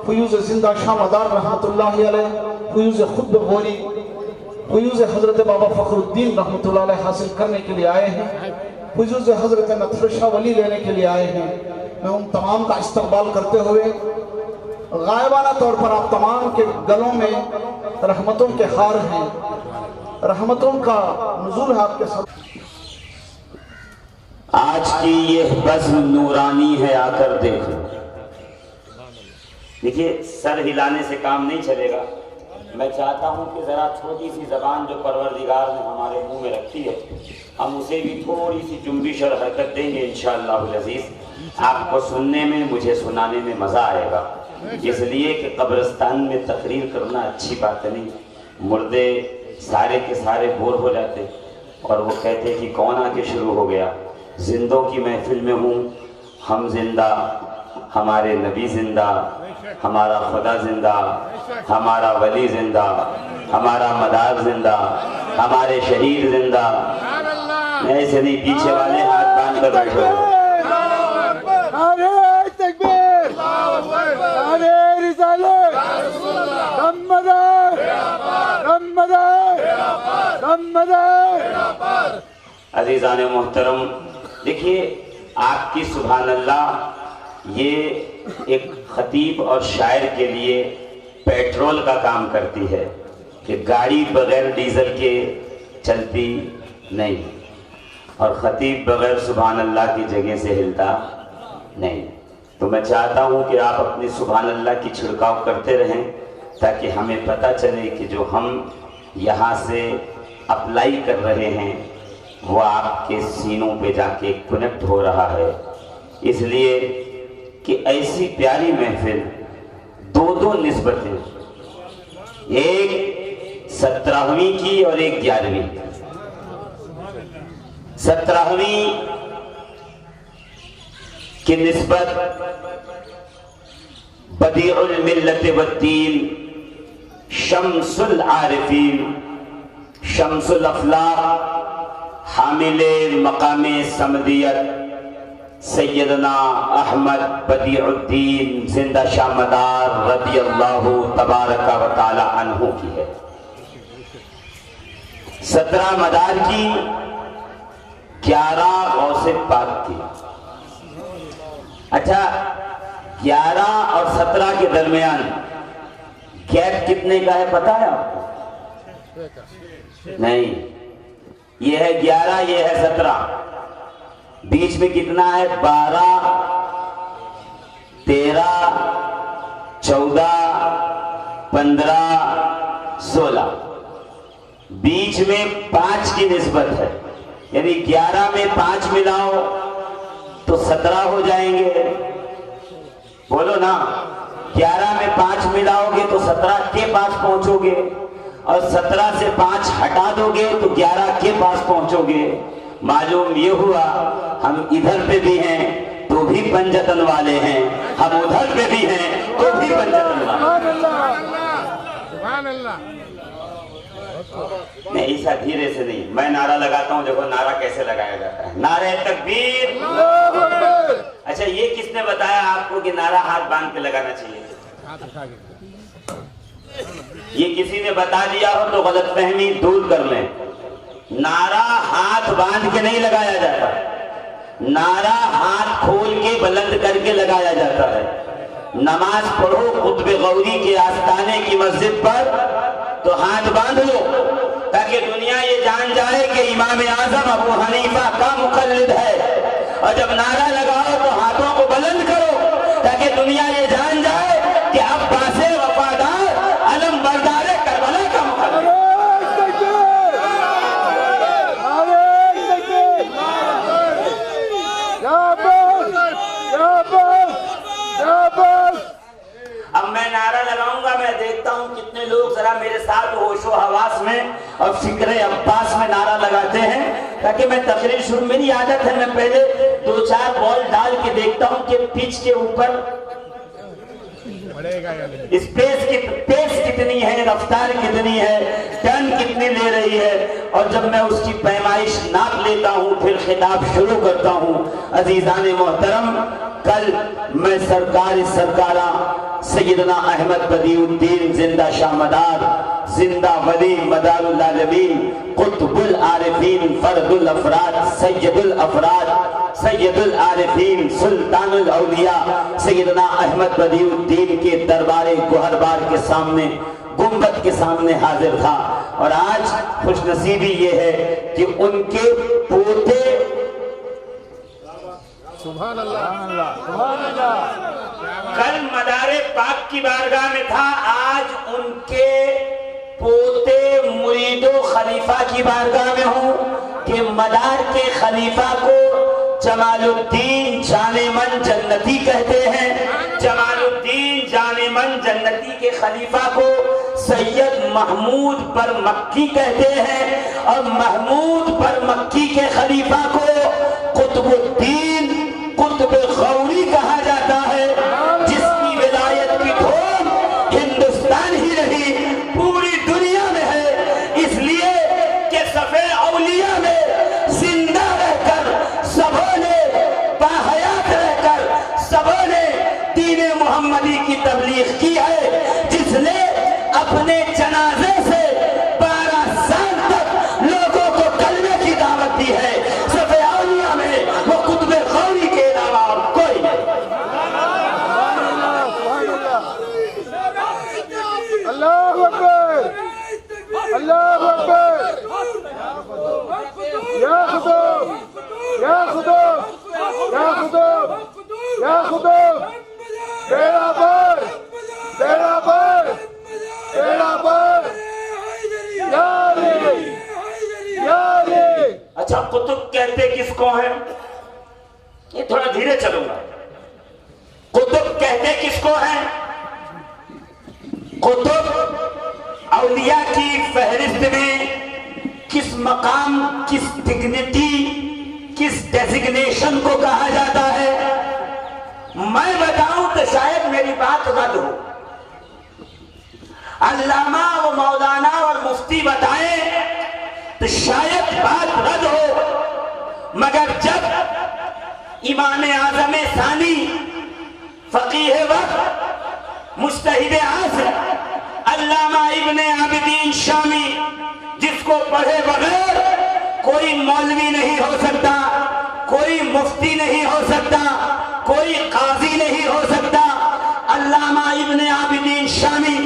Fuse زندہ شاہ مدار رحمت اللہ علیہ، فیوز خود غوری، فیوز حضرت بابا فخر الدین رحمت اللہ علیہ حاصل کرنے کے لیے آئے ہیں، فیوز حضرت نطفر شاہ ولی لینے کے لیے آئے ہیں۔ میں ان تمام کا استقبال کرتے ہوئے غائبانہ طور پر آپ تمام کے گلوں میں رحمتوں کے ہار ہیں، رحمتوں کا نزول ہے آپ کے ساتھ۔ آج کی یہ بزم نورانی ہے، آ کر دیکھو۔ دیکھیے سر ہلانے سے کام نہیں چلے گا، میں چاہتا ہوں کہ ذرا چھوٹی سی زبان جو پروردگار نے ہمارے منہ میں رکھی ہے، ہم اسے بھی تھوڑی سی جنبش اور حرکت دیں گے انشاءاللہ العزیز۔ آپ کو سننے میں، مجھے سنانے میں مزہ آئے گا، اس لیے کہ قبرستان میں تقریر کرنا اچھی بات نہیں، مردے سارے کے سارے بور ہو جاتے اور وہ کہتے کہ کون آ کے شروع ہو گیا۔ زندوں کی محفل میں ہوں، ہم زندہ، ہمارے نبی زندہ، ہمارا خدا زندہ، ہمارا ولی زندہ، ہمارا مدار زندہ، ہمارے شہید زندہ۔ ایسے نہیں، پیچھے والے ہاتھ باندھ کر بیٹھو۔ نعرہ تکبیر، نعرہ رسالت، محمد عزیزان محترم، دیکھیے آپ کی سبحان اللہ یہ ایک خطیب اور شاعر کے لیے پیٹرول کا کام کرتی ہے کہ گاڑی بغیر ڈیزل کے چلتی نہیں، اور خطیب بغیر سبحان اللہ کی جگہ سے ہلتا نہیں۔ تو میں چاہتا ہوں کہ آپ اپنی سبحان اللہ کی چھڑکاؤ کرتے رہیں تاکہ ہمیں پتہ چلے کہ جو ہم یہاں سے اپلائی کر رہے ہیں وہ آپ کے سینوں پہ جا کے کنیکٹ ہو رہا ہے۔ اس لیے کہ ایسی پیاری محفل، دو نسبتیں، ایک 17ویں کی اور ایک 11ویں۔ 17ویں کی نسبت بدیع الملت والدین، شمس العارفین، شمس الافلاق، حامل مقام سمدیت، سیدنا احمد بدیع الدین زندہ شاہ مدار رضی اللہ تبارک و تعالی عنہ کی ہے۔ 17 مدار کی، 11 غوث پاک کی۔ اچھا 11 اور 17 کے درمیان گیپ کتنے کا ہے پتہ ہے آپ کو؟ نہیں، یہ ہے 11، یہ ہے 17، بیچ میں کتنا ہے؟ 12، 13، 14، 15، 16، بیچ میں 5 کی نسبت ہے، یعنی 11 میں 5 ملاؤ تو 17 ہو جائیں گے۔ بولو نا، 11 میں 5 ملاؤ گے تو 17 کے پاس پہنچو گے، اور 17 سے 5 ہٹا دو گے تو 11 کے پاس پہنچو گے۔ معلوم یہ ہوا ہم ادھر پہ بھی ہیں تو بھی پنجتن والے ہیں، ہم ادھر پہ بھی ہیں تو بھی پنجتن والے ہیں۔ نہیں ایسا دھیرے سے نہیں، میں نعرہ لگاتا ہوں، دیکھو نعرہ کیسے لگایا جاتا ہے۔ نعرہ تکبیر۔ اچھا یہ کس نے بتایا آپ کو کہ نعرہ ہاتھ باندھ کے لگانا چاہیے؟ یہ کسی نے بتا دیا ہو تو غلط فہمی دور کر لیں۔ نعرہ ہاتھ باندھ کے نہیں لگایا جاتا، نعرہ ہاتھ کھول کے بلند کر کے لگایا جاتا ہے۔ نماز پڑھو قطب غوری کے آستانے کی مسجد پر تو ہاتھ باندھ لو تاکہ دنیا یہ جان جائے کہ امام اعظم ابو حنیفہ کا مقلد ہے، اور جب نعرہ لگاؤ تو ہاتھوں کو بلند کرو تاکہ دنیا یہ جان جائے کہ عباس وفادار علم بردار کربلا کا مقلد ہے۔ اب میں نعرہ لگاؤں گا، میں دیکھتا ہوں کتنے لوگ ذرا میرے ساتھ ہوش و حواس میں اور فکر عباس میں نعرہ لگاتے ہیں، تاکہ میں تقریر شروع، میری عادت ہے میں پہلے 2-4 بال ڈال کے دیکھتا ہوں کہ پچ کے اوپر پیس کتنی ہے، رفتار کتنی ہے، ٹرن کتنی لے رہی ہے، اور جب میں اس کی پیمائش ناپ لیتا ہوں پھر خطاب شروع کرتا ہوں۔ عزیزان محترم، کل میں سرکار سرکارہ سیدنا احمد بدیع الدین زندہ شاہ مدار، زندہ ولی مدار العالمین، قطب العارفین، فرد الافراد، سید الافراد، سید العارفین، سلطان الاولیاء سیدنا احمد بدیع الدین کے دربار گوہربار کے سامنے، گنبد کے سامنے حاضر تھا۔ اور آج خوش نصیبی یہ ہے کہ ان کے پوتے سبحان اللہ سبحان اللہ کل مدار پاک کی بارگاہ میں تھا، آج ان کے پوتے مرید و خلیفہ کی بارگاہ میں ہوں کہ مدار کے خلیفہ کو جمال الدین جان من جنتی کہتے ہیں، جمال الدین جان من جنتی کے خلیفہ کو سید محمود پر مکی کہتے ہیں، اور محمود پر مکی کے خلیفہ کو قطب الدین قطب غوری کہا جاتا ہے، جس کی ولایت کی دھوم ہندوستان ہی نہیں پوری دنیا میں ہے، اس لیے کہ صف اولیاء میں زندہ رہ کر سبوں نے، باحیات رہ کر سبوں نے دین محمدی کی تبلیغ کی ہے، جس نے اپنے جنازے سے 12 سال تک لوگوں کو کلمے کی دعوت دی ہے۔ صف اولیاء میں وہ قطب غوری کے علاوہ اور کوئی نہیں۔ اللہ اکبر اللہ اکبر یا خدا یا خدا یا خدا یا خدا بیڑا پر بیڑا پر بیڑا پر یا علی یا علی۔ اچھا قطب کہتے کس کو ہیں؟ یہ تھوڑا دھیرے چلوں گا۔ قطب کہتے کس کو ہیں؟ قطب اولیاء کی فہرست میں کس مقام، کس ڈگنیٹی، کس ڈیزگنیشن کو کہا جاتا ہے؟ میں بتاؤں تو شاید میری بات رد ہو، علامہ و مولانا اور مفتی بتائیں تو شاید بات رد ہو، مگر جب امام اعظم ثانی، فقیہ وقت، مجتہد عصر، علامہ ابن عابدین شامی، جس کو پڑھے بغیر کوئی مولوی نہیں ہو سکتا، کوئی مفتی نہیں ہو سکتا، کوئی قاضی نہیں ہو سکتا، علامہ ابن عابدین شامی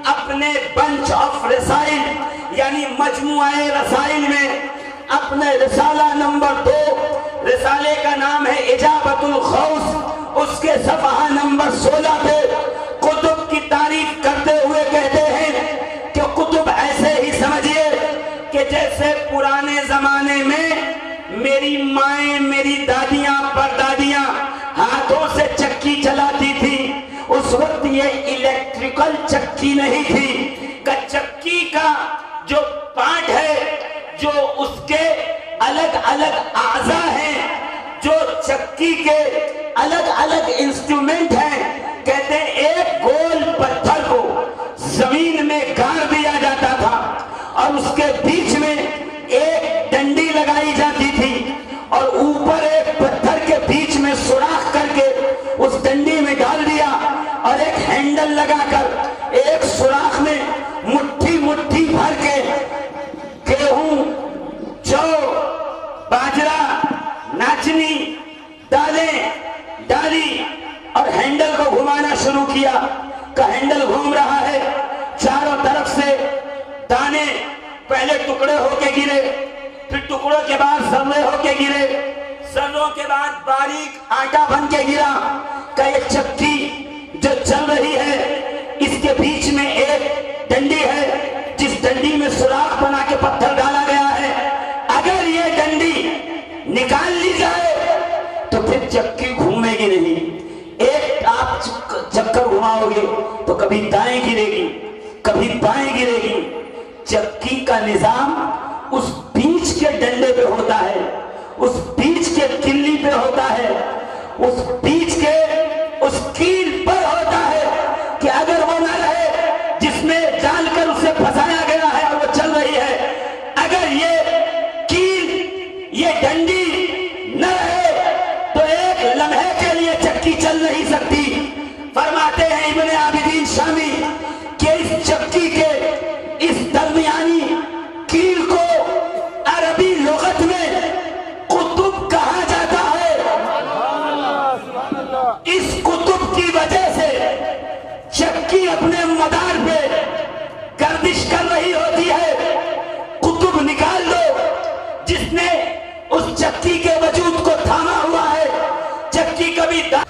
اپنے بنچ آف رسائل یعنی مجموعہ رسائل میں اپنے رسالہ نمبر 2، رسالے کا نام ہے اجابت الخوص، اس کے صفحہ نمبر 16 پہ قطب کی تعریف کرتے ہوئے کہتے ہیں کہ قطب ایسے ہی سمجھیے کہ جیسے پرانے زمانے میں میری مائیں، میری دادیاں، پردادیاں ہاتھوں سے چکی چلاتی تھی، اس وقت یہ الیکٹریکل چکی نہیں تھی، کہ چکی کا جو پارٹ ہے، جو اس کے الگ الگ اعضاء ہیں، جو چکی کے الگ الگ انسٹرومنٹ ہیں، کہتے ہیں ایک گول پتھر کو زمین میں گاڑ دیا جاتا تھا اور اس کے بیچ میں ایک ڈنڈی لگائی جاتی تھی اور اوپر ایک پتھر کے بیچ میں سوراخ کر کے اس ڈنڈی میں ڈال دیا اور ایک ہینڈل لگا کر ایک سوراخ میں مٹھی مٹھی بھر کے گیہوں، جو، باجرہ، ناچنی دالیں ڈالی اور ہینڈل کو گھمانا شروع کیا کہ ہینڈل گھوم رہا ہے، چاروں طرف سے دانے پہلے ٹکڑے ہو کے گرے، پھر ٹکڑوں کے بعد ذرے ہو کے گرے، ذروں کے بعد باریک آٹا بن کے گرا، کہ یہ چکی جو چل رہی ہے اس کے بیچ میں ایک ڈنڈی ہے جس ڈنڈی میں سوراخ بنا کے پتھر ڈالا گیا ہے، اگر یہ ڈنڈی نکال لی جائے تو پھر چکی گھومے گی نہیں، ایک آپ چکر گھماؤ گے تو کبھی دائیں گرے گی کبھی بائیں گرے گی، چکی کا نظام اس بیچ کے ڈنڈے پہ ہوتا ہے، اس بیچ کے کلی پہ ہوتا ہے، اس بیچ کے اس کیل پر ہوتا ہے کہ اگر وہ نہ رہے جس میں ڈال کر اسے پھنسایا گیا ہے اور وہ چل رہی ہے، اگر یہ کیل، یہ ڈنڈی نہ رہے تو ایک لمحے کے لیے چکی چل نہیں سکتی۔ فرماتے ہیں ابن کوئی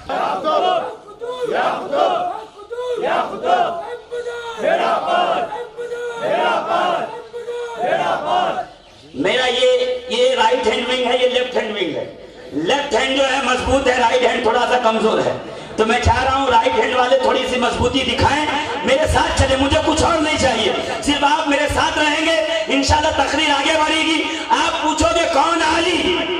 میرا یہ رائٹ ہینڈ ونگ ہے، یہ لیفٹ ہینڈ ونگ ہے. لیفٹ ہینڈ جو ہے مضبوط ہے، رائٹ ہینڈ تھوڑا سا کمزور ہے. تو میں چاہ رہا ہوں رائٹ ہینڈ والے تھوڑی سی مضبوطی دکھائیں، میرے ساتھ چلے، مجھے کچھ اور نہیں چاہیے، صرف آپ میرے ساتھ رہیں گے، انشاءاللہ تقریر آگے بڑھے گی. آپ پوچھو گے کون علی؟